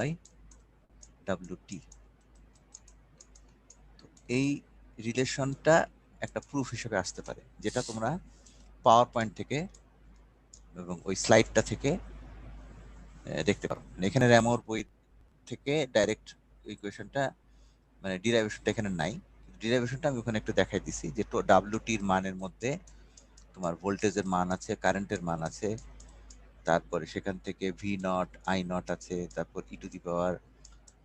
By WT. এই রিলেশনটা একটা প্রুফ হিসেবে আসতে পারে, যেটা তোমরা পাওয়ার পয়েন্ট থেকে এবং ওই স্লাইডটা থেকে দেখতে পারো। এখানে র্যামোর বই থেকে ডাইরেক্ট ইকুয়েশনটা মানে ডিরাইভেশনটা এখানে নাই। ডিরাইভেশনটা আমি ওখানে একটু দেখাই দিছি যে ডাব্লিউটির মানের মধ্যে তোমার ভোল্টেজের মান আছে, কারেন্টের মান আছে, তারপরে সেখান থেকে ভি নট আই নট আছে, তারপর ই টু দি পাওয়ার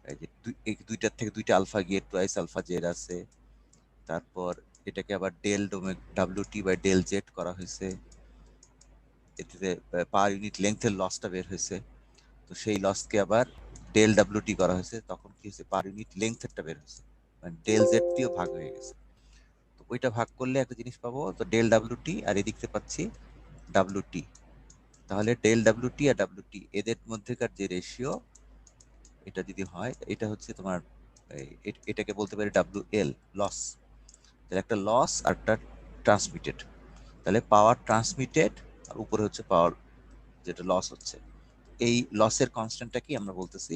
এই যে দুইটার থেকে দুইটা আলফা গিয়ে টুয়াইস আলফা জেড আছে, তারপর এটাকে আবার del W T by del Z করা হয়েছে, এতে পার ইউনিট লেন্থের লসটা বের হয়েছে। তো সেই লসকে আবার ডেল ডাব্লিউটি করা হয়েছে, তখন কি হয়েছে পার ইউনিট লেন্থেরটা বের হয়েছে, মানে ডেল জেড টিও ভাগ হয়ে গেছে। তো ওইটা ভাগ করলে একটা জিনিস পাবো, তো ডেল ডাব্লিউটি আর এদিকতে পাচ্ছি ডাব্লিউটি। তাহলে ডেল ডাব্লিউটি আর ডাব্লিউটি এদের মধ্যেকার যে রেশিও, এটা যদি হয়, এটা হচ্ছে তোমার এটাকে বলতে পারি ডাব্লিউ এল লস। তাহলে একটা লস আর একটা ট্রান্সমিটেড, তাহলে পাওয়ার ট্রান্সমিটেড আর উপরে হচ্ছে পাওয়ার যেটা লস হচ্ছে, এই লসের কনস্ট্যান্টটা কি আমরা বলতেছি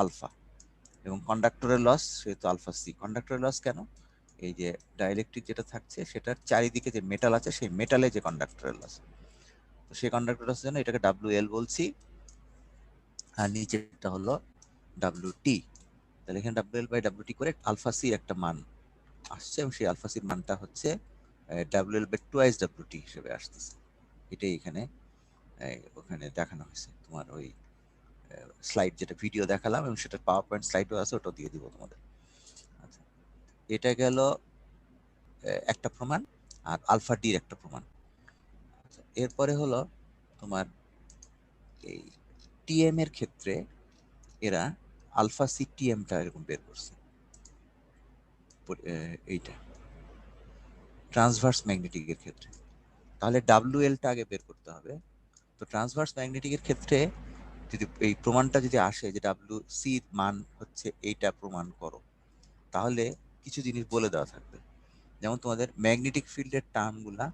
আলফা। এবং কন্ডাক্টরের লস সেহেতু আলফা সি। কন্ডাক্টরের লস কেন? এই যে ডাইইলেকট্রিক যেটা থাকছে সেটার চারিদিকে যে মেটাল আছে সেই মেটালে যে কন্ডাক্টরের লস, তো সেই কন্ডাক্টর লসের জন্য এটাকে ডাব্লিউ এল বলছি, আর নিচেরটা হলো ডাব্লিউ টি। তাহলে এখানে W L by W T করে আলফা সির একটা মান আসছে, এবং সেই আলফা সির মানটা হচ্ছে W L by twice W T হিসেবে আসতেছে। এটাই এখানে ওখানে দেখানো হয়েছে তোমার ওই স্লাইড, যেটা ভিডিও দেখালাম এবং সেটা পাওয়ার পয়েন্ট স্লাইডও আছে, ওটাও দিয়ে দিব তোমাদের। আচ্ছা, এটা গেল একটা প্রমাণ, আর আলফা ডির একটা প্রমাণ। আচ্ছা, এরপরে হলো তোমার এই টিএম এর ক্ষেত্রে এরা আলফা সি টিএমটা এরকম বের করছে। এইটা ট্রান্সভার্স ম্যাগনেটিকের ক্ষেত্রে, তাহলে ডাব্লিউ এলটা আগে বের করতে হবে। তো ট্রান্সভার্স ম্যাগনেটিকের ক্ষেত্রে যদি এই প্রমাণটা যদি আসে যে ডাব্লিউ সি মান হচ্ছে এইটা প্রমাণ করো, তাহলে কিছু জিনিস বলে দেওয়া থাকবে। যেমন তোমাদের ম্যাগনেটিক ফিল্ডের টার্মগুলা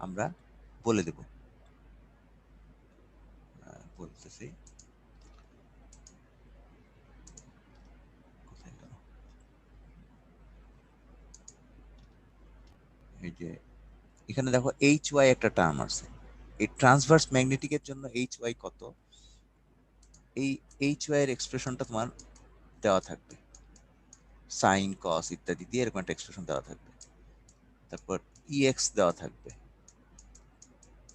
আমরা বলে দেব, বলতেছি এই যে এখানে দেখো এইচ ওয়াই একটা টার্ম আছে, এই ট্রান্সভার্স ম্যাগনেটিকের জন্য এইচ ওয়াই কত, এই এইচ ওয়াই এর এক্সপ্রেশনটা তোমার দেওয়া থাকবে, সাইন কস ইত্যাদি দিয়ে এরকম একটা এক্সপ্রেশন দেওয়া থাকবে। তারপর ইএক্স দেওয়া থাকবে,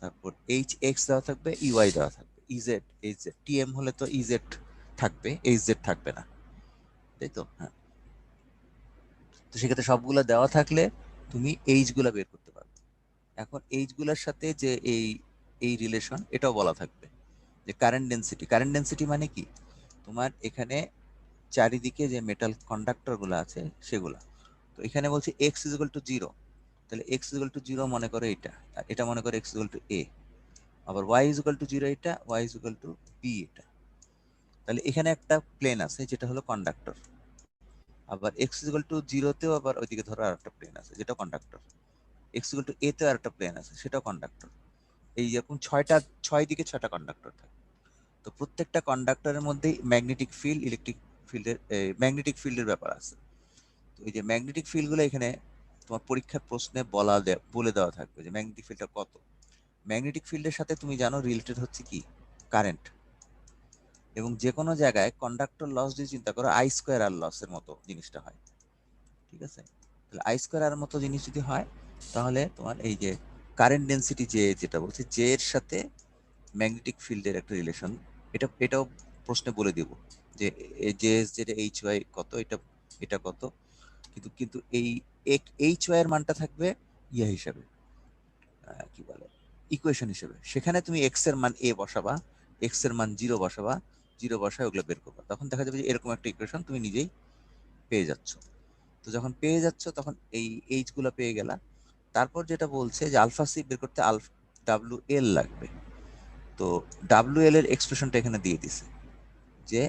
তারপর এইচ এক্স দেওয়া থাকবে, ইওয়াই দেওয়া থাকবে, ইজেড এইচ জেড। টিএম হলে তো ইজেড থাকবে, এইচ জেড থাকবে না, তাই তো? হ্যাঁ, তো সেক্ষেত্রে সবগুলো দেওয়া থাকলে তুমি এইচ গুলা বের করতে পারবে। এখন এইচ গুলার সাথে যে এই এই রিলেশন, এটাও বলা থাকবে যে কারেন্ট ডেন্সিটি। কারেন্ট ডেন্সিটি মানে কি, তোমার এখানে চারিদিকে যে মেটাল কন্ডাক্টর গুলো আছে সেগুলা। তো এখানে বলছি X is equal to zero, তাহলে X is equal to zero মনে করো এটা, আর এটা মনে করো X is equal to A. আবার Y is equal to zero এটা, Y is equal to B এটা। তাহলে এখানে একটা প্লেন আছে যেটা হলো কন্ডাক্টর, আবার এক্স ইজ ইকুয়াল টু জিরোতেও আবার ওইদিকে ধরো আর একটা প্লেন আছে যেটা কন্ডাক্টর, এক্স ইকুয়াল টু এতেও আর একটা প্লেন আছে সেটাও কন্ডাক্টর। এই এরকম ছয় দিকে ছয়টা কন্ডাক্টর থাকে। তো প্রত্যেকটা কন্ডাক্টরের মধ্যেই ম্যাগনেটিক ফিল্ড, ইলেকট্রিক ফিল্ডের ম্যাগনেটিক ফিল্ডের ব্যাপার আছে। তো এই যে ম্যাগনেটিক ফিল্ডগুলো এখানে তোমার পরীক্ষার প্রশ্নে বলে দেওয়া থাকবে যে ম্যাগনেটিক ফিল্ডটা কত। ম্যাগনেটিক ফিল্ডের সাথে তুমি জানো রিলেটেড হচ্ছে কি, কারেন্ট। এবং যে কোনো জায়গায় কন্ডাক্টর লস যদি চিন্তা করো, আই স্কোয়ার আর লসের মতো জিনিসটা হয়, ঠিক আছে? তাহলে আই স্কোয়ার আর মতো জিনিস যদি হয়, তাহলে তোমার এই যে কারেন্ট ডেন্সিটি যে যেটা বলছে, জে এর সাথে ম্যাগনেটিক ফিল্ডের একটা রিলেশন, এটাও প্রশ্নে বলে দিব যে জে যেটা এইচ ওয়াই কত, এটা এটা কত। কিন্তু কিন্তু এই এইচ ওয়াই এর মানটা থাকবে ইয়া হিসাবে, কি বলে, ইকুয়েশন হিসেবে। সেখানে তুমি এক্স এর মান এ বসাবা, এক্স এর মান জিরো বসাবা, জিরো বসায় ওগুলো বের করবা, তখন দেখা যাবে যে এরকম একটা ইকুয়েশন তুমি নিজেই পেয়ে যাচ্ছ। তো যখন পেয়ে যাচ্ছ তখন এই এইচ গুলো পেয়ে গেলা। তারপর যেটা বলছে যে আলফা সি বের করতে আলফা ডাব্লিউ এল লাগবে। তো ডাব্লিউ এল এর এক্সপ্রেশনটা এখানে দিয়ে দিছে যে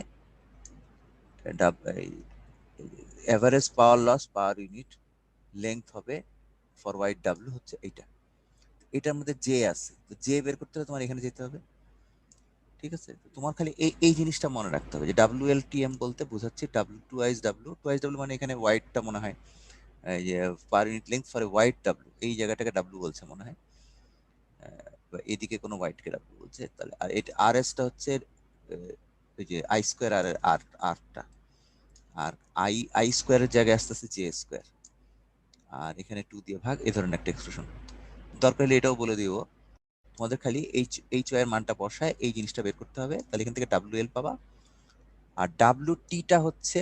average power loss per unit length হবে ফর ওয়াইড ডাব্লিউ হচ্ছে এইটা। এটার মধ্যে জে আছে, তো জে বের করতে হলে তোমার এখানে যেতে হবে, ঠিক আছে? তোমার খালি এই জিনিসটা মনে রাখতে হবে যে WLTM বলতে বোঝাচ্ছে টু আইস ডাব্লিউ মানে এখানে ওয়াইডটা মনে হয় এই যে per unit length for a wide W, এই জায়গাটাকে ডাব্লিউ বলছে মনে হয়, বা এদিকে কোনো ওয়াইডকে ডাব্লিউ বলছে। তাহলে আর এটা RSটা হচ্ছে ওই যে আই স্কোয়ার আরটা, আর আই স্কোয়ারের জায়গায় আসতে আসতে জে স্কোয়ার, আর এখানে 2 দিয়ে ভাগ, এই ধরনের একটা এক্সপ্রেশন। দরকার হলে এটাও বলে দিব, তোমাদের খালি এইচ ওয়াই এর মানটা বসায় এই জিনিসটা বের করতে হবে, তাহলে এখান থেকে WL পাবা। আর WTটা হচ্ছে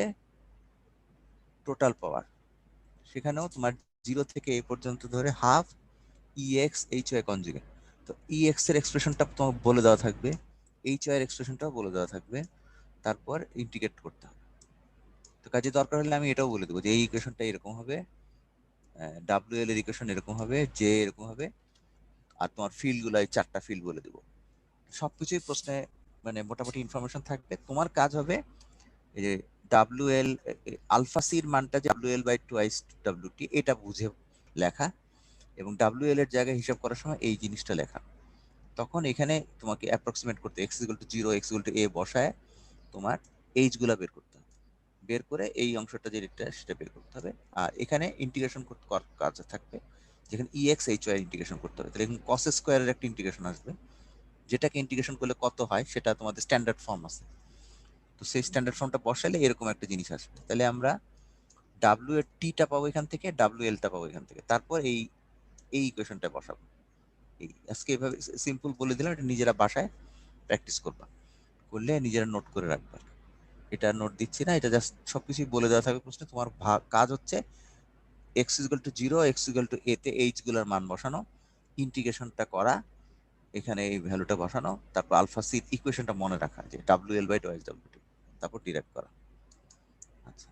টোটাল পাওয়ার, সেখানেও তোমার 0 থেকে এ পর্যন্ত ধরে হাফ EX HY কনজুগেট। তো EX এর এক্সপ্রেশনটা তোমাকে বলে দেওয়া থাকবে, HY এর এক্সপ্রেশনটাও বলে দেওয়া থাকবে, তারপর ইন্টিগ্রেট করতে হবে। তো কাজে দরকার হলে আমি এটাও বলে দেবো যে এই ইকুয়েশনটা এরকম হবে, WL এর ইকুয়েশন এরকম হবে, জে এরকম হবে, আর তোমার ফিল্ডগুলো এই 4টা ফিল্ড বলে দেবো। সবকিছুই প্রশ্নে মানে মোটামুটি ইনফরমেশন থাকবে। তোমার কাজ হবে এই যে WL আলফা সির মানটা যে WL/2ISWT এটা বুঝে লেখা, এবং WL এর জায়গায় হিসাব করার সময় এই জিনিসটা লেখা। তখন এখানে তোমাকে অ্যাপ্রক্সিমেট করতে x=0 x=a বসায় তোমার এইচ গুলা বের করতে হবে, বের করে এই অংশটা যেটা সেটা বের করতে হবে। আর এখানে ইন্টিগ্রেশন করতে কাজ থাকবে, যেখানে EX/HY ইন্টিগ্রেশন করতে হবে। তাহলে এখানে cos স্কয়ারের একটা ইন্টিগ্রেশন আসবে, যেটাকে ইন্টিগ্রেশন করলে কত হয় সেটা তোমাদের স্ট্যান্ডার্ড ফর্ম আছে। তো সেই স্ট্যান্ডার্ড ফর্মটা বসালে এরকম একটা জিনিস আসবে। তাহলে আমরা ডাব্লিউ এর টিটা পাবো এখান থেকে, WL টা পাবো এখান থেকে, তারপর এই ইকুয়েশনটা বসাবো। এই আজকে এভাবে সিম্পল বলে দিলাম, এটা নিজেরা বাসায় প্র্যাকটিস করবা, করলে নিজেরা নোট করে রাখবা। এটা নোট দিচ্ছি না, এটা জাস্ট সবকিছুই বলে দেওয়া থাকবে প্রশ্নে। তোমার কাজ হচ্ছে x=0 x=a তে এইচ গুলোর মান বসানো, ইন্টিগ্রেশনটা করা, এখানে এই ভ্যালুটা বসানো, তারপর আলফা সির ইকুয়েশনটা মনে রাখা যে WL/2ISWT, তারপর ডিরাইভ করা। আচ্ছা,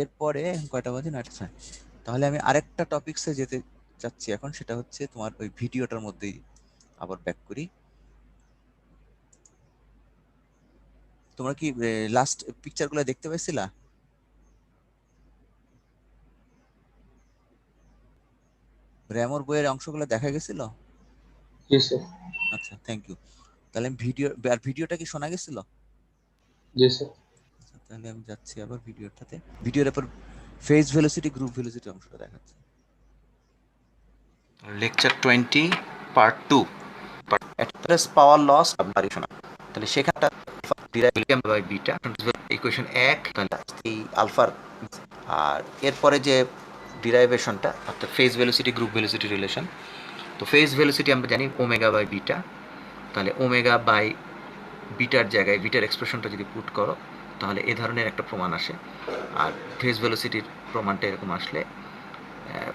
এরপরে কয়টা বাজে না, আচ্ছা, তাহলে আমি আরেকটা টপিকসে যেতে চাচ্ছি এখন, সেটা হচ্ছে তোমার ওই ভিডিওটার মধ্যেই আবার ব্যাক করি। তোমরা কি লাস্ট পিকচারগুলো দেখতে পাইছিলা? র্যামোর বইয়ের অংশগুলো দেখা গেছিল? জি স্যার। আচ্ছা, থ্যাংক ইউ। তাহলে আমি ভিডিওটা কি শোনা গেছিল? জি স্যার। আচ্ছা, তাহলে আমি যাচ্ছি আবার ভিডিওটাতে। ভিডিওর উপর ফেজ ভেলোসিটি গ্রুপ ভেলোসিটি অংশটা দেখাচ্ছে। Lecture 20 part 2, atlas power loss variation. তাহলে সেখানটা ডিরাইভ বাই বিটা ইকুয়েশন 1, তাহলে এই আলফার। আর এরপরে যে ডিরাইভেশনটা অর্থাৎ phase velocity group velocity relation. তো ফেজ ভেলোসিটি আমরা জানি ওমেগা বাই বিটা, তাহলে ওমেগা বাই বিটার জায়গায় বিটার এক্সপ্রেশনটা যদি পুট করো তাহলে এ ধরনের একটা প্রমাণ আসে। আর ফেজ ভেলোসিটির প্রমাণটা এরকম আসলে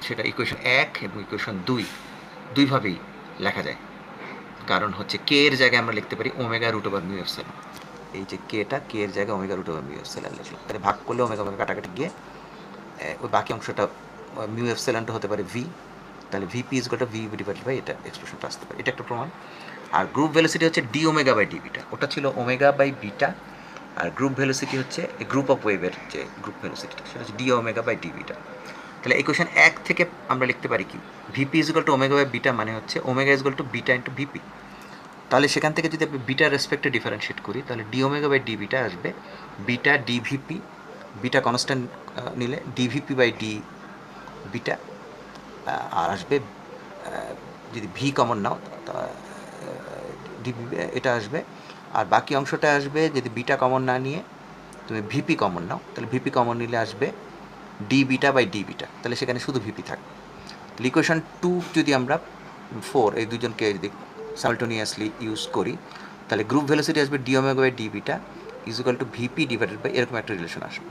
সেটা ইকুয়েশন 1 এবং ইকুয়েশন 2 দুইভাবেই লেখা যায়। কারণ হচ্ছে কে এর জায়গায় আমরা লিখতে পারি ω√με। এই যে কেটা, কে এর জায়গায় ω√με লিখলাম, তাহলে ভাগ করলে ওমেগা কাটাকাটি গিয়ে ওই বাকি অংশটা με হতে পারে ভি, তাহলে VP=V ডিভাইডেড বাই এটা এক্সপ্রেশনটা আসতে পারে। এটা একটা প্রমাণ। আর গ্রুপ ভেলোসিটি হচ্ছে d ω/d বিটা, ওটা ছিল ω/বিটা। আর গ্রুপ ভেলোসিটি হচ্ছে গ্রুপ অফ ওয়েভের যে গ্রুপ ভেলোসিটিটা সেটা হচ্ছে d ω/d বিটা। তাহলে ইকুয়েশন 1 থেকে আমরা লিখতে পারি কি, VP=ω/বিটা মানে হচ্ছে ω=β × VP। তাহলে সেখান থেকে যদি আপনি বিটার রেসপেক্টে ডিফারেন্সিয়েট করি তাহলে d ω/d বিটা আসবে বিটা dVP, বিটা কনস্ট্যান্ট নিলে dVP/d বিটা, আর আসবে যদি ভি কমন নাও এটা আসবে। আর বাকি অংশটা আসবে যদি বিটা কমন না নিয়ে তুমি ভিপি কমন নাও, তাহলে ভিপি কমন নিলে আসবে d β/d β, তাহলে সেখানে শুধু ভিপি থাকবে। তাহলে ইকুয়েশন 2 যদি আমরা 4 এই দুজনকে যদি সাইমultaneously ইউজ করি তাহলে গ্রুপ ভেলোসিটি আসবে d ω/d β = VP divided by এরকম একটা রিলেশন আসবে।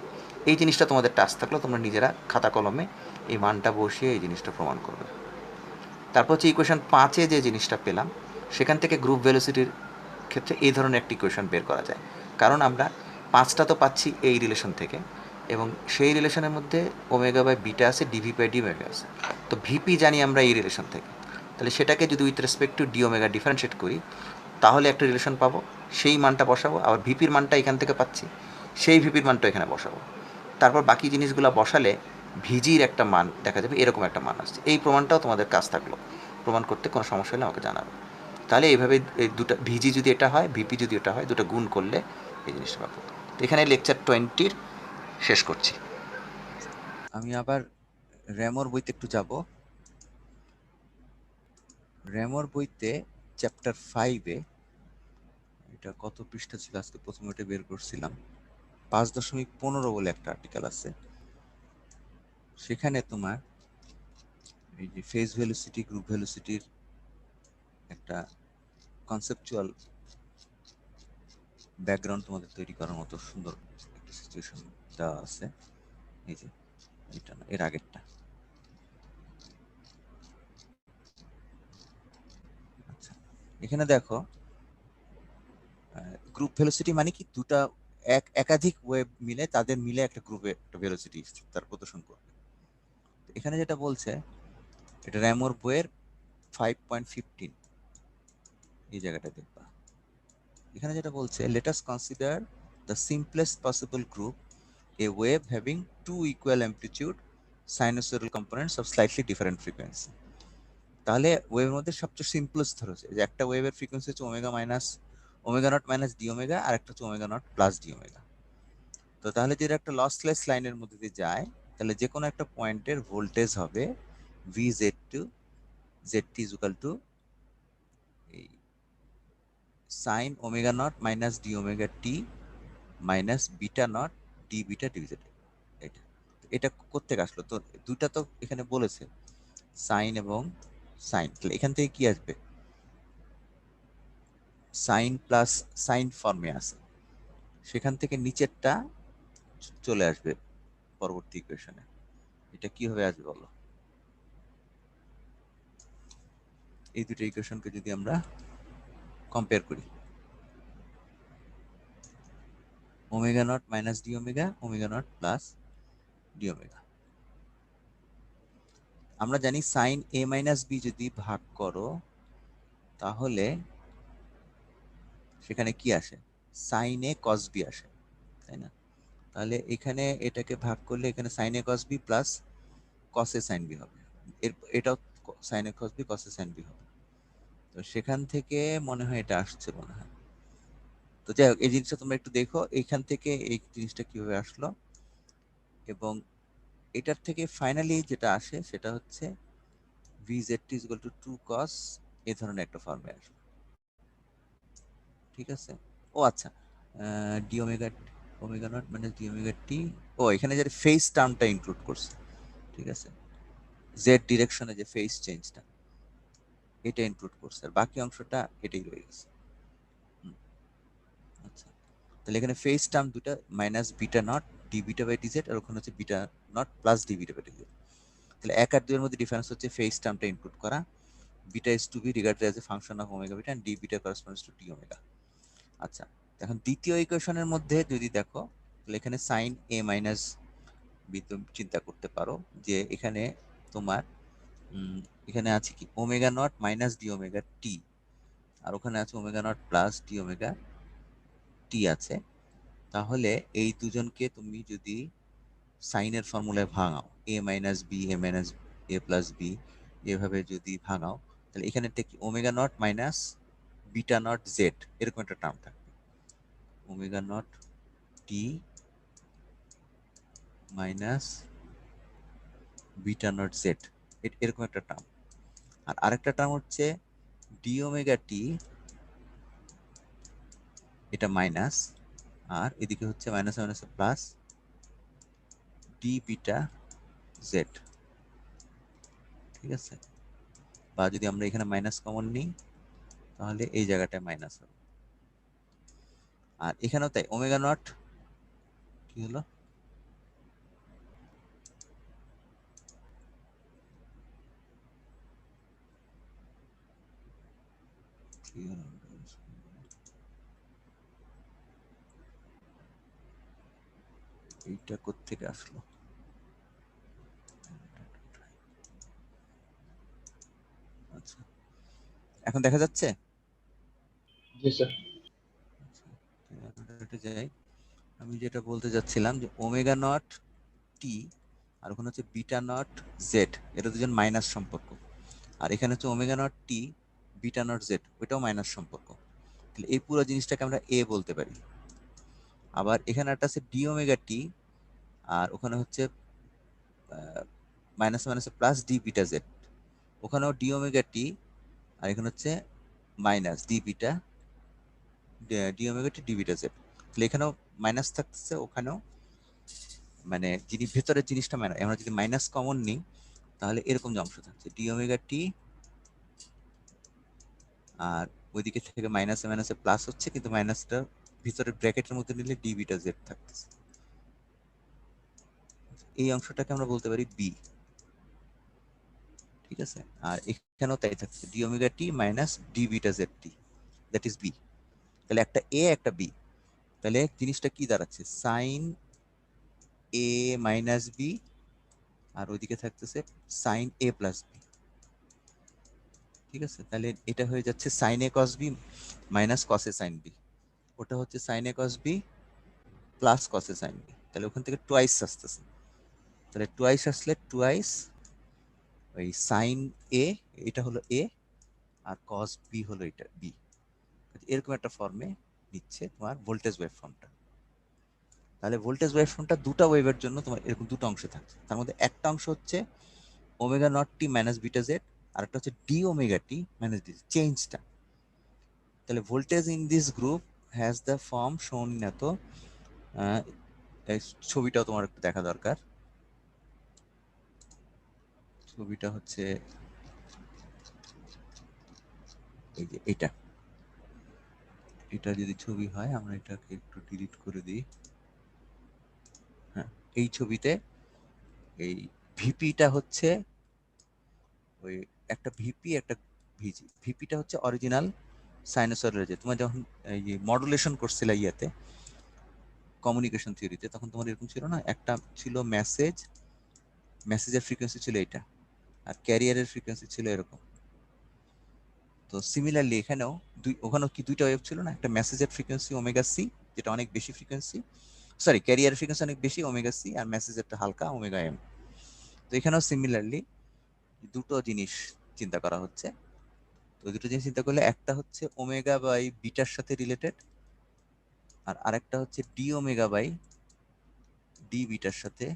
এই জিনিসটা তোমাদের টাস্ক থাকলো, তোমরা নিজেরা খাতা কলমে এই মানটা বসিয়ে এই জিনিসটা প্রমাণ করবে। তারপর হচ্ছে ইকুয়েশন 5-এ যে জিনিসটা পেলাম সেখান থেকে গ্রুপ ভেলোসিটির ক্ষেত্রে এই ধরনের একটা ইকুয়েশন বের করা যায়, কারণ আমরা 5টা তো পাচ্ছি এই রিলেশন থেকে, এবং সেই রিলেশনের মধ্যে ω/β আছে, dV/d ω আছে। তো ভিপি জানি আমরা এই রিলেশন থেকে, তাহলে সেটাকে যদি with respect to d ω differentiate করি তাহলে একটা রিলেশন পাবো, সেই মানটা বসাবো। আবার ভিপির মানটা এখান থেকে পাচ্ছি, সেই ভিপির মানটা এখানে বসাবো। তারপর বাকি জিনিসগুলো বসালে ভিজির একটা মান দেখা যাবে, এরকম একটা মান আসছে। এই প্রমাণটাও তোমাদের কাজ থাকলো, প্রমাণ করতে কোনো সমস্যা হলে আমাকে জানাবে। তাহলে এইভাবে এই দুটো ভিজি যদি এটা হয়, ভিপি যদি এটা হয়, দুটো গুণ করলে এই জিনিসটা পাবো। তো এখানে লেকচার 20 শেষ করছি। আমি আবার র্যামোর বইতে একটু যাব। র্যামোর বইতে চ্যাপ্টার 5-এ, এটা কত পৃষ্ঠা ছিল আজকে প্রথমে ওটা বের করছিলাম, 5.15 বলে একটা আর্টিকেল আছে। সেখানে তোমার এই যে ফেজ ভেলোসিটি, গ্রুপ ভেলোসিটির একটা কনসেপচুয়াল ব্যাকগ্রাউন্ড তোমাদের তৈরি করার মতো সুন্দর একটা সিচুয়েশন দেওয়া আছে। এই যে এটা না, এর আগেরটা। আচ্ছা, এখানে দেখো গ্রুপ ভেলোসিটি মানে কি, দুটা একাধিক ওয়েভ মিলে, তাদের মিলে একটা গ্রুপে একটা ভেলোসিটি তার প্রদর্শন করবে। এখানে যেটা বলছে, এটা র্যামোর বইয়ের 5.15 এই জায়গাটা দেখবা। এখানে যেটা বলছে, let us consider the simplest possible group, a wave having two equal amplitude sinusoidal components of slightly different frequency। তাহলে ওয়েভের মধ্যে সবচেয়ে সিম্পলেস্ট ধরেছে যে একটা ওয়েভের ফ্রিকোয়েন্সি হচ্ছে omega nought minus D omega, আর একটা হচ্ছে omega nought plus D omega. তো তাহলে যদি একটা লসলেস লাইনের মধ্যে দিয়ে যায়, তাহলে যে কোনো একটা পয়েন্টের ভোল্টেজ হবে V Z to Z T equal to এই sine omega nought minus D omega T minus beta nought D beta DVZ. এটা এটা কোত্থেকে আসলো? তো দুইটা তো এখানে বলেছে সাইন এবং সাইন, তাহলে এখান থেকে কি আসবে? সাইন প্লাস সাইন ফর্মে আছে, সেখান থেকে নিচেরটা চলে আসবে পরবর্তী ইকুয়েশনে। এটা কিভাবে আসবে বলো? এই দুটো ইকুয়েশনকে যদি আমরা কম্পেয়ার করি, omega nought minus D omega, omega nought plus D omega. আমরা জানি সাইন এ মাইনাস বি যদি ভাগ করো, তাহলে সেখানে কি আসে? সাইন এ কস বি আসে, তাই না? তাহলে এখানে এটাকে ভাগ করলে এখানে সাইন এ কস বি প্লাস কস এ সাইন বি হবে। এটাও সাইন এ কস বি কস এ সাইন বি হবে। তো সেখান থেকে মনে হয় এটা আসছে মনে হয়। তো যাই হোক, এই জিনিসটা তোমরা একটু দেখো এইখান থেকে এই জিনিসটা কিভাবে আসলো, এবং এটার থেকে ফাইনালি যেটা আসে সেটা হচ্ছে V Z T equal two 2 কস, এই ধরনের একটা ফর্মে আসবে। ঠিক আছে? ও আচ্ছা, ডি ওমেগা, ওমেগা নট মানে ডি ওমেগা টি, ও এখানে যে ফেজ টার্মটা ইনক্লুড করছে। ঠিক আছে, জেড ডিরেকশনে যে ফেজ চেঞ্জটা, এটা ইনক্লুড করছে, আর বাকি অংশটা এটাই রয়ে গেছে। আচ্ছা, তাহলে এখানে ফেজ টার্ম দুটো, minus beta nought D beta by DZ, আর ওখানে হচ্ছে beta nought plus D beta by DZ. তাহলে এক আর দুইয়ের মধ্যে ডিফারেন্স হচ্ছে ফেজ টার্মটা ইনক্লুড করা। Beta is to be regarded as a function of omega beta, and D beta corresponds to D omega. আচ্ছা, এখন দ্বিতীয় ইকুয়েশনের মধ্যে যদি দেখো, তাহলে এখানে সাইন এ মাইনাস বি তুমি চিন্তা করতে পারো যে এখানে তোমার এখানে আছে কি omega nought minus D omega T, আর ওখানে আছে omega nought plus D omega T আছে। তাহলে এই দুজনকে তুমি যদি সাইনের ফর্মুলায় ভাঙাও, A minus B, A minus A plus B, এভাবে যদি ভাঙাও, তাহলে এখানে কি omega nought minus beta nought Z এরকম একটা টার্ম থাকবে। Omega nought T minus beta nought Z, এরকম একটা টার্ম। আর আরেকটা টার্ম হচ্ছে ডি ওমেগা টি, এটা মাইনাস, আর এদিকে হচ্ছে minus minus plus D beta Z. ঠিক আছে? বা যদি আমরা এখানে মাইনাস কমন নিই, তাহলে এই জায়গাটায় মাইনাস হবে। আর এখানেও তাই, ওমেগা নট কি হলো, এইটা কোত্থেকে আসলো? আচ্ছা, এখন দেখা যাচ্ছে? জি স্যার। এটা যাই, আমি যেটা বলতে যাচ্ছিলাম যে ওমেগা নট টি আর ওখানে হচ্ছে বিটা নট জেড, এটা দুজন মাইনাস সম্পর্ক। আর এখানে হচ্ছে ওমেগা নট টি বিটা নট জেড, ওইটাও মাইনাস সম্পর্ক। তাহলে এই পুরো জিনিসটাকে আমরা এ বলতে পারি। আবার এখানে একটা আছে ডি ওমেগা টি, আর ওখানে হচ্ছে মাইনাস মাইনাসে প্লাস ডি বিটা জেড, ওখানেও ডি ওমেগা টি, আর এখানে হচ্ছে minus D beta, D omega T D beta Z. তাহলে এখানেও মাইনাস থাকতেছে, ওখানেও, মানে যিনি ভেতরের জিনিসটা মাইনাস, আমরা যদি মাইনাস কমন নিই তাহলে এরকম যে অংশ থাকছে ডি ওমেগা টি, আর ওইদিকে থেকে মাইনাসে মাইনাসে প্লাস হচ্ছে, কিন্তু মাইনাসটা ভিতরের ব্র্যাকেটের মধ্যে নিলে ডি বিটা জেড থাকতেছে। এই অংশটাকে আমরা বলতে পারি বি, ঠিক আছে। আর এখানেও তাই থাকছে D omega T minus D beta Z T, that is B. তাহলে একটা এ একটা বি, তাহলে জিনিসটা কি দাঁড়াচ্ছে, সাইন এ মাইনাস বি, আর ওইদিকে থাকতেছে সাইন এ প্লাস বি, ঠিক আছে। তাহলে এটা হয়ে যাচ্ছে সাইন এ কস বি মাইনাস কস এ সাইন বি, ওটা হচ্ছে সাইন এ কস বি প্লাস কস এ সাইন বি, তাহলে ওখান থেকে টুয়াইস আসতেছে। তাহলে টুয়াইস আসলে টুয়াইস ওই সাইন এ, এটা হলো এ, আর কস বি হলো এটা বি, এরকম একটা ফর্মে নিচ্ছে তোমার ভোল্টেজ ওয়েভ ফর্মটা। তাহলে ভোল্টেজ ওয়েভ ফর্মটা দুটো ওয়েভের জন্য তোমার এরকম দুটো অংশ থাকছে, তার মধ্যে একটা অংশ হচ্ছে omega nought T minus beta Z, আর একটা হচ্ছে D omega T minus D, চেঞ্জটা। তাহলে voltage in this group has the form shown in এত, ছবিটাও তোমার একটু দেখা দরকার। ছবিটা হচ্ছে এই যে এটা, এটা যদি ছবি হয় আমরা এটাকে একটু ডিলিট করে দিই। হ্যাঁ, এই ছবিতে এই ভিপিটা হচ্ছে ওই একটা ভিপি একটা ভিজি। ভিপিটা হচ্ছে অরিজিনাল সাইনোসয়েডের, যে তোমার যখন এই যে মডুলেশন করছিলে ইয়াতে কমিউনিকেশন থিওরিতে, তখন তোমার এরকম ছিল না, একটা ছিল মেসেজ, মেসেজের ফ্রিকোয়েন্সি ছিল এটা, আর ক্যারিয়ারের ফ্রিকোয়েন্সি ছিল এরকম। তো সিমিলারলি এখানেও ওখানেও কি দুইটা ওয়েভ ছিল না, একটা মেসেজের ফ্রিকোয়েন্সি ওমেগা সি, যেটা অনেক বেশি ফ্রিকোয়েন্সি, সরি ক্যারিয়ারের ফ্রিকোয়েন্সি অনেক বেশি ওমেগা সি, আর মেসেজেরটা হালকা ওমেগা এম। তো এখানেও সিমিলারলি দুটো জিনিস চিন্তা করা হচ্ছে। তো দুটো জিনিস চিন্তা করলে একটা হচ্ছে ওমেগা বাই বিটার সাথে রিলেটেড, আর আরেকটা হচ্ছে ডি ওমেগা বাই ডি বিটার সাথে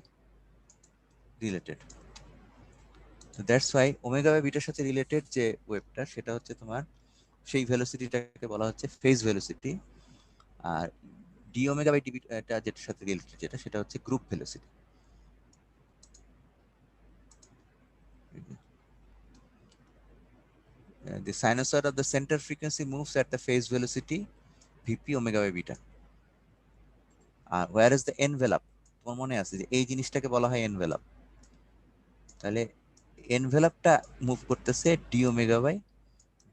রিলেটেড। তো দ্যাটস ওয়াই ওমেগা বাই বিটার সাথে রিলেটেড যে ওয়েভটা, সেটা হচ্ছে তোমার সেই ভেলোসিটিটাকে বলা হচ্ছে ফেজ ভেলোসিটি, আর D omega by D beta যেটার সাথে রিলেটেড যেটা, সেটা হচ্ছে group velocity. The sinusoid of the center frequency moves at the phase velocity vp omega by beta. আর where is the envelope, তোমার মনে আছে যে এই জিনিসটাকে বলা হয় এনভেলাপ। তাহলে এনভেলাপটা মুভ করতেছে D omega by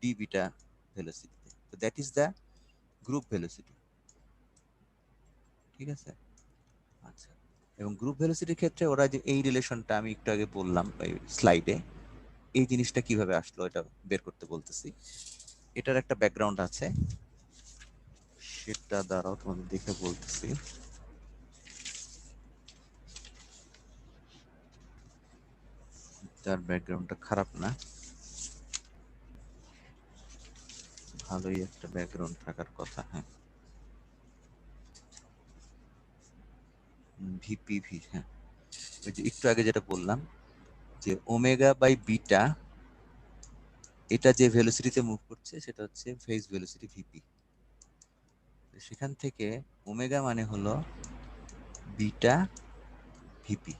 D beta ভেলোসিটিতে, তো that is the group velocity, ঠিক আছে। আচ্ছা, এবং গ্রুপ ভেলোসিটির ক্ষেত্রে ওরা যে এই রিলেশনটা আমি একটু আগে বললাম এই স্লাইডে, এই জিনিসটা কিভাবে আসলো এটা বের করতে বলতেছি। এটার একটা ব্যাকগ্রাউন্ড আছে, সেটা দ্বারাও তোমাদের দেখে বলতেছি। তার ব্যাকগ্রাউন্ডটা খারাপ না, ভালোই একটা ব্যাকগ্রাউন্ড থাকার কথা। হ্যাঁ, ভিপিভি, হ্যাঁ, ওই যে একটু আগে যেটা বললাম যে ওমেগা বাই বিটা, এটা যে ভেলোসিটিতে মুভ করছে সেটা হচ্ছে ফেজ ভেলোসিটি ভিপি। সেখান থেকে ওমেগা মানে হলো বিটা ভিপি।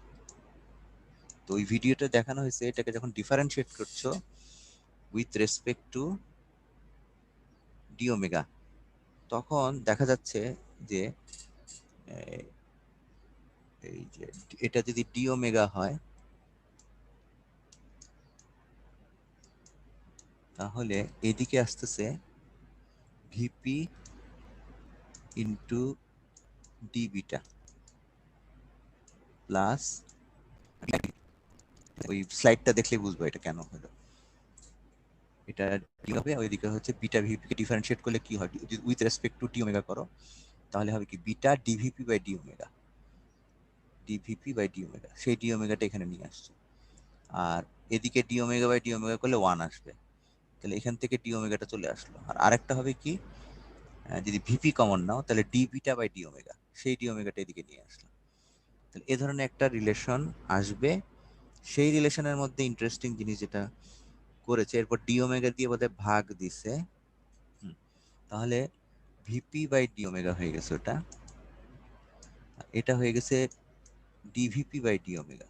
তো ওই ভিডিওটা দেখানো হয়েছে, এটাকে যখন ডিফারেন্সিয়েট করছো with respect to D omega, তখন দেখা যাচ্ছে যে এই যে এটা যদি ডি ওমেগা হয়, তাহলে এদিকে আসতেছে VP into D beta plus, ওই স্লাইডটা দেখলে বুঝবো এটা কেন হলো। এটা কি হবে, ওইদিকে হচ্ছে বিটা ভিপি কে ডিফারেন্সিয়েট করলে কি হয়, যদি with respect to D omega করো তাহলে হবে কি beta DVP by D omega, DVP by D omega, সেই ডি ওমেগাটা এখানে নিয়ে আসছে। আর এদিকে D omega by D omega করলে 1 আসবে। তাহলে এখান থেকে ডি ওমেগাটা চলে আসলো। আর আরেকটা হবে কি, যদি ভিপি কমন নাও তাহলে D beta by D omega, সেই ডি ওমেগাটা এদিকে নিয়ে আসলাম। তাহলে এ ধরনের একটা রিলেশন আসবে। সেই রিলেশনের মধ্যে ইন্টারেস্টিং জিনিস যেটা করেছে, এরপর ডি ওমেগা দিয়ে বোধহয় ভাগ দিছে। তাহলে ভিপি বাই ডি ওমেগা হয়ে গেছে ওটা, এটা হয়ে গেছে ডিভিপি বাই ডি ওমেগা।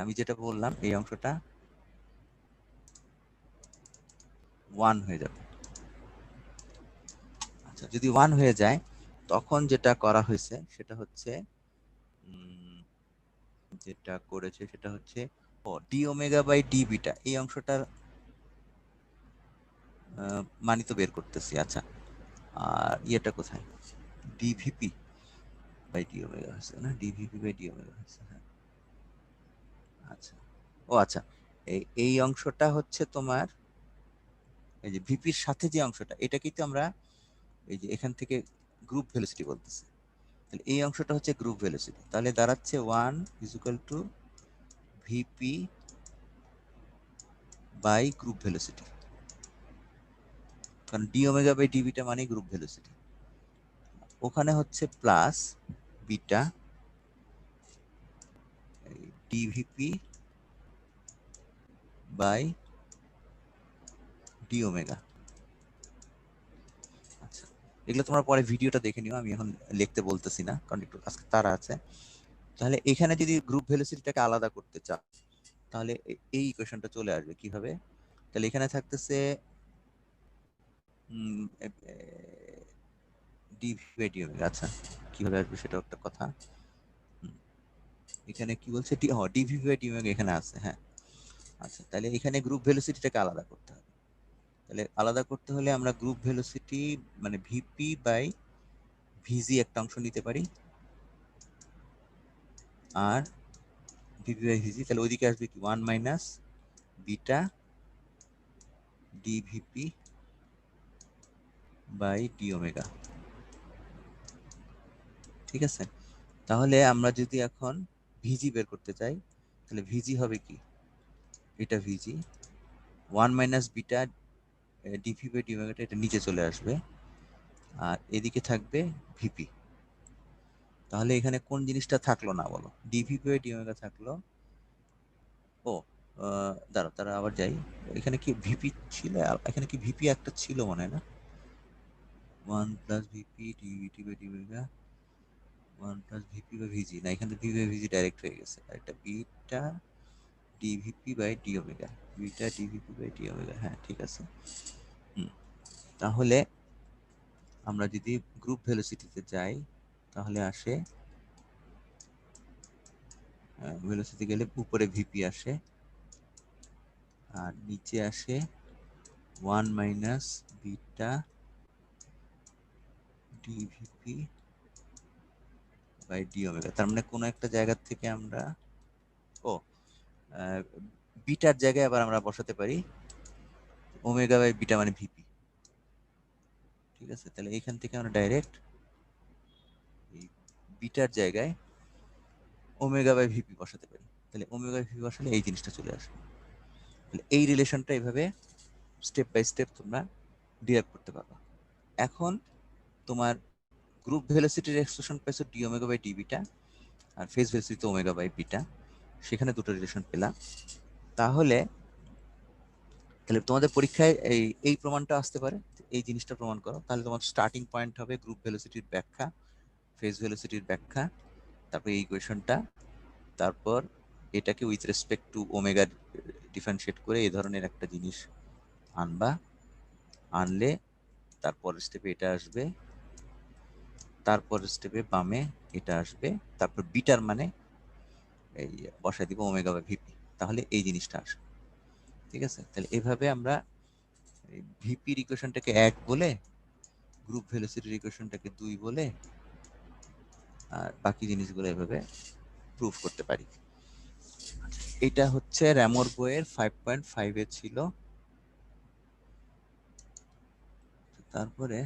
আমি যেটা বললাম এই অংশটা 1 হয়ে যাবে। আচ্ছা, যদি 1 হয়ে যায় তখন যেটা করা হয়েছে সেটা হচ্ছে যেটা করেছে সেটা হচ্ছে D omega by D beta, এই অংশটার মানি তো বের করতেছি। আচ্ছা, আর ইয়েটা কোথায়, ডিভিপি বাই ডি ওমেগা হয়েছে না, ডিভিপি বাই ডি ওমেগা হয়েছে, হ্যাঁ। আচ্ছা, ও আচ্ছা, এই অংশটা হচ্ছে তোমার এই যে ভিপির সাথে যে অংশটা, এটা কিন্তু আমরা এই যে এখান থেকে গ্রুপ ভেলোসিটি বলতেছি। তাহলে এই অংশটা হচ্ছে গ্রুপ ভেলোসিটি, তাহলে দাঁড়াচ্ছে 1 is equal to VP by group velocity, কারণ D omega by D beta মানে গ্রুপ ভেলোসিটি। ওখানে হচ্ছে plus beta DVP by D omega. আচ্ছা, এগুলো তোমরা পরে ভিডিওটা দেখে নিও, আমি এখন লিখতে বলতেছি না কারণ একটু আজকে তারা আছে। তাহলে এখানে যদি গ্রুপ ভেলোসিটিটাকে আলাদা করতে চাও তাহলে এই ইকুয়েশনটা চলে আসবে কিভাবে, তাহলে এখানে থাকতেছে ডিভি বাই ডি ওমেগা। আচ্ছা, কিভাবে আসবে সেটাও একটা কথা। এখানে কি বলছে, ডিভি বাই ডি ওমেগা এখানে আছে, হ্যাঁ। আচ্ছা, তাহলে এখানে গ্রুপ ভেলোসিটিটাকে আলাদা করতে হবে। তাহলে আলাদা করতে হলে আমরা গ্রুপ ভেলোসিটি মানে ভিপি বাই ভিজি একটা অংশ নিতে পারি, আর ভিপি বাই ভিজি, তাহলে ওইদিকে আসবে কি 1 minus beta DVP by D omega. ঠিক আছে, তাহলে আমরা যদি এখন ভিজি বের করতে চাই তাহলে ভিজি হবে কি, এটা VG 1 minus beta DV by D ওমেগাটা এটা নিচে চলে আসবে, আর এদিকে থাকবে ভিপি। তাহলে এখানে কোন জিনিসটা থাকলো না বলো, ডিভি বাই ডি ওমেগা থাকলো। ও দাঁড়া তারা আবার যাই, এখানে কি ভিপি ছিল, এখানে কি ভিপি একটা ছিল মনে হয় না, 1 plus VP DVT by D omega 1 plus VP by VG, না এখানে ভিপি বাই ভিজি ডাইরেক্ট হয়ে গেছে, আর এটা beta DVP by D omega, beta DVP by D omega, হ্যাঁ ঠিক আছে। তাহলে আমরা যদি গ্রুপ ভেলোসিটিতে যাই তাহলে আসে ভেলোসিটি গেলে উপরে ভিপি আসে আর নিচে আসে 1 minus beta DVP by D omega. তার মানে কোনো একটা জায়গা থেকে আমরা ও বিটার জায়গায় আবার আমরা বসাতে পারি ওমেগা বাই বিটা মানে ভিপি। ঠিক আছে, তাহলে এখান থেকে আমরা ডাইরেক্ট এই বিটার জায়গায় ওমেগা বাই ভিপি বসাতে পারি, তাহলে ওমেগা বাই ভিপি বসালে এই জিনিসটা চলে আসবে। তাহলে এই রিলেশনটা এইভাবে স্টেপ বাই স্টেপ তোমরা ডিরাইভ করতে পারবা। এখন তোমার গ্রুপ ভেলোসিটির এক্সপ্রেশন পাইছো D omega by D beta, আর phase velocity omega by beta, সেখানে দুটো রিলেশন পেলাম। তাহলে তাহলে তোমাদের পরীক্ষায় এই প্রমাণটা আসতে পারে, এই জিনিসটা প্রমাণ করো, তাহলে তোমার স্টার্টিং পয়েন্ট হবে গ্রুপ ভেলোসিটির ব্যাখ্যা, ফেজ ভেলোসিটির ব্যাখ্যা, তারপর এই ইকুয়েশনটা, তারপর এটাকে with respect two omega differentiate করে এই ধরনের একটা জিনিস আনবা, আনলে তারপরের স্টেপে এটা আসবে, তারপরের স্টেপে বামে এটা আসবে, তারপর বিটার মানে এই বসাই দিব ওমেগা বাই ভিপি, তাহলে এই জিনিসটা আসবে। ঠিক আছে, তাহলে এভাবে আমরা ভিপির ইকুয়েশনটাকে 1 বলে, গ্রুপ ভেলোসিটির ইকুয়েশনটাকে 2 বলে, আর বাকি জিনিসগুলো এভাবে প্রুফ করতে পারি। এটা হচ্ছে র্যামোর বইয়ের 5.5 এ ছিল। তারপরে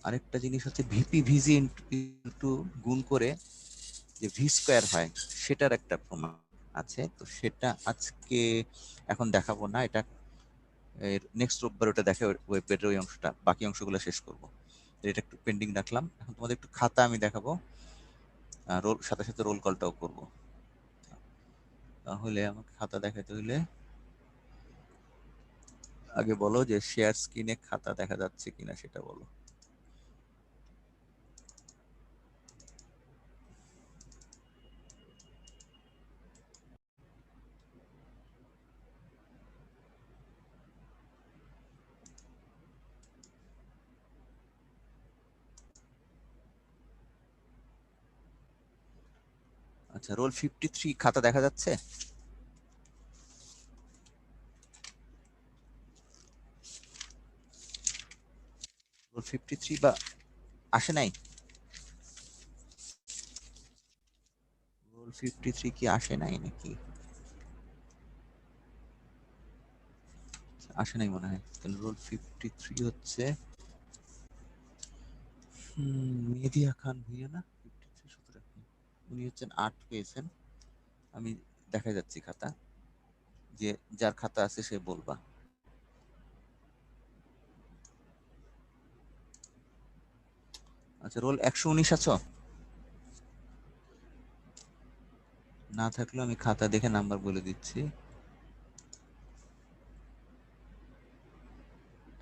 আরেকটা জিনিস হচ্ছে ভিপি ভিজি ইন্টু গুণ করে যে ভি স্কোয়ার হয়, সেটার একটা প্রমাণ আছে, তো সেটা আজকে এখন দেখাবো না, এটা এর নেক্সট রোববার ওটা দেখে ওয়েব পেজের ওই অংশটা, বাকি অংশগুলো শেষ করব। এটা একটু পেন্ডিং রাখলাম। এখন তোমাদের একটু খাতা আমি দেখাবো, রোল সাথে সাথে রোল কলটাও করব। তাহলে আমাকে খাতা দেখাতে হইলে আগে বলো যে শেয়ার স্ক্রিনে খাতা দেখা যাচ্ছে কিনা সেটা বলো। আচ্ছা, রোল 53 খাতা দেখা যাচ্ছে? রোল 53 বা আসে নাই? রোল 53 কি আসে নাই নাকি? আসে নাই মনে হয়। তাহলে রোল 53 হচ্ছে মেহেদিয়া খান ভুইয়া না? 53 সতেরো, উনি হচ্ছেন 8 পেয়েছেন। আমি দেখা যাচ্ছি খাতা, যে যার খাতা আছে সে বলবা। আচ্ছা, রোল 119 আছো? না থাকলেও আমি খাতা দেখে নাম্বার বলে দিচ্ছি।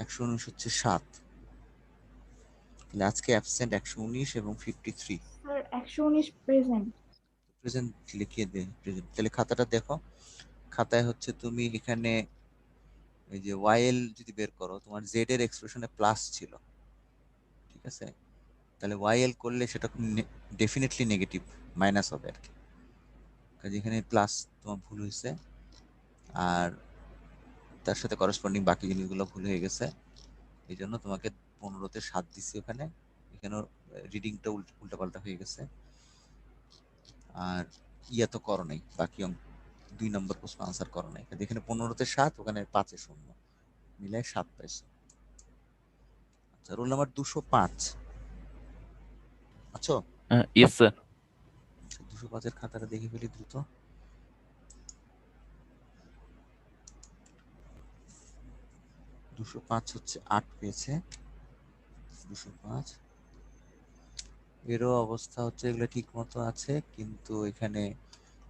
119 হচ্ছে 7। তাহলে আজকে অ্যাবসেন্ট 119 এবং 53। Sir 119 present. প্রেজেন্ট লিখিয়ে দে, প্রেজেন্ট। তাহলে খাতাটা দেখো, খাতায় হচ্ছে তুমি এখানে এই যে ওয়াইএল যদি বের করো, তোমার জেড এর এক্সপ্রেশনে প্লাস ছিল, ঠিক আছে? তাহলে ওয়াইএল করলে সেটা ডেফিনেটলি নেগেটিভ, মাইনাস হবে আর কি। কাজে এখানে প্লাস তোমার ভুল হয়েছে, আর তার সাথে করসপন্ডিং বাকি জিনিসগুলো ভুল হয়ে গেছে। এই জন্য তোমাকে 15-তে 7 দিচ্ছি ওখানে। এখানেও রিডিংটা উল্টাপাল্টা হয়ে গেছে। আর ইয়া তো করো নাই, বাকি 2 নম্বর প্রশ্ন আনসার করো নাই। এখানে 15-তে 7, ওখানে 5-এ 0, মিলায় 7 পাইছো। আচ্ছা, রোল নাম্বার 205 আছো? Yes sir. 205-এর খাতাটা দেখে ফেলি দ্রুত। 205 হচ্ছে 8 পেয়েছে। 205 এরও অবস্থা হচ্ছে এগুলো ঠিক মতো আছে, কিন্তু এখানে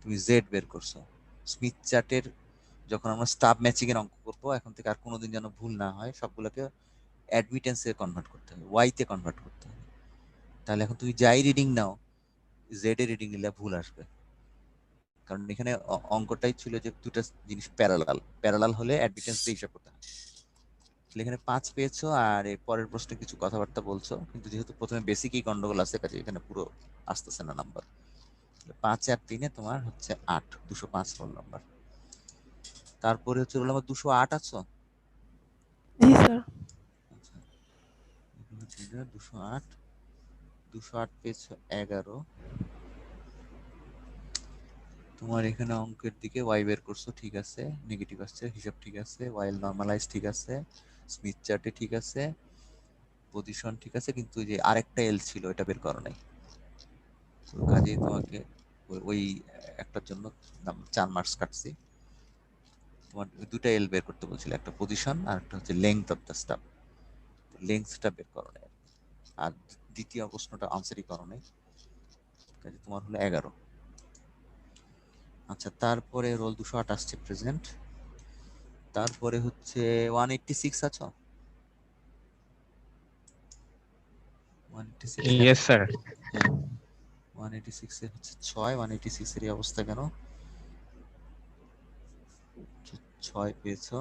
তুমি জেড বের করছো। স্মিথ চার্টের যখন আমরা স্টাব ম্যাচিং এর অঙ্ক করবো এখন থেকে, আর কোনোদিন যেন ভুল না হয়, সবগুলোকে অ্যাডমিটেন্সে কনভার্ট করতে হবে, ওয়াই তে কনভার্ট করতে হবে। তাহলে এখন তুমি যাই রিডিং নাও, জেড এর রিডিং নিলে ভুল আসবে। কারণ এখানে অঙ্কটাই ছিল যে দুটো জিনিস প্যারালাল, প্যারালাল হলে অ্যাডমিটেন্স দিয়ে হিসাব করতে হয়। এখানে 5 পেয়েছো, আর এর পরের প্রশ্নে কিছু কথাবার্তা বলছো, কিন্তু যেহেতু প্রথমে বেসিকই গন্ডগোল আছে, কাজে এখানে পুরো আসতেছে না নাম্বার। 5 আর 3-এ তোমার হচ্ছে 8, 205 রোল নাম্বার। তারপরে হচ্ছে রোল নাম্বার 208 আছো? জি স্যার। আচ্ছা, 208, 208 পেয়েছো 11। তোমার এখানে অঙ্কের দিকে ওয়াই বের করছো, ঠিক আছে, নেগেটিভ আসছে, হিসাব ঠিক আছে, ওয়াইল নরমালাইজ ঠিক আছে, স্মিথ চার্টে ঠিক আছে, পজিশন ঠিক আছে, কিন্তু যে আরেকটা এল ছিল এটা বের করো নাই। তো কাজেই তোমাকে ওই একটার জন্য 4 মার্কস কাটছি। তোমার দুটা এল বের করতে বলছিল, একটা পজিশন আর একটা হচ্ছে লেংথ অফ দ্য স্টাফ। লেংথটা বের করো নাই, আর দ্বিতীয় প্রশ্নটা আনসারই করো নাই, কাজে তোমার হলো 11। আচ্ছা, তারপরে রোল 208 আসছে প্রেজেন্ট। তারপরে হচ্ছে 186 আছো? 186 ইয়েস স্যার। হ্যাঁ, 186 এ হচ্ছে 6। 186 এর এই অবস্থা কেন? 6 পেয়েছো।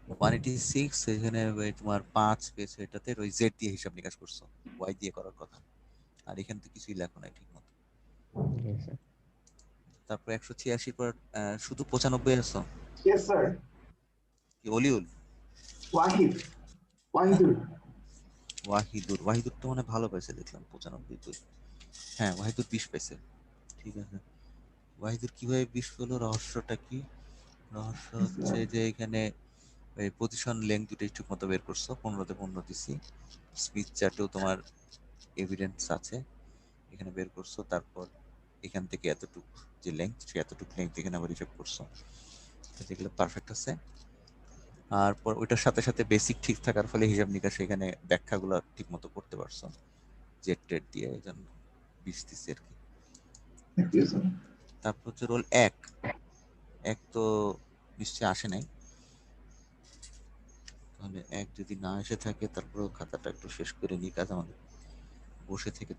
186 এখানে তোমার 5 পেয়েছো, এটাতে ওই জেড দিয়ে হিসাব নিকাশ করছো, ওয়াই দিয়ে করার কথা, আর এখানে তো কিছুই লেখো নাই ঠিক মতো। তারপর 186 পর শুধু 95 আছো? Yes, sir. কি অলিউল? Wahid. হ্যাঁ, Wahidul. ওয়াহিদুর তো মানে ভালো পাইছে দেখলাম, 95। হ্যাঁ, ওয়াহিদুর 20 পাইছে, ঠিক আছে। ওয়াহিদুর কিভাবে 20 পেলো, রহস্যটা কি? রহস্য হচ্ছে যে এখানে এই পজিশন লেংথ দুটোই ঠিক মতো বের করছো, 15-তে 15 দিছি। স্মিথ চার্টেও তোমার এভিডেন্স আছে, এখানে বের করছো। তারপর এখান থেকে এতটুকু যে লেংথ, সে এতটুকু লেংথ এখানে আবার হিসাব করছো। যেগুলো পারফেক্ট আছে। আর পর ওইটার সাথে সাথে বেসিক ঠিক থাকার ফলে হিসাব নিকাশ এখানে ব্যাখ্যাগুলো ঠিক মতো করতে পারছো জেড টেড দিয়ে, এই জন্য 20 দিচ্ছি আর কি। Thank you, sir. তারপর হচ্ছে রোল এক, এক তো নিশ্চয়ই আসে নাই, তাহলে এক যদি না এসে থাকে তারপরেও খাতাটা একটু শেষ করে নিই, কাজ আমাদের বসে থেকে তো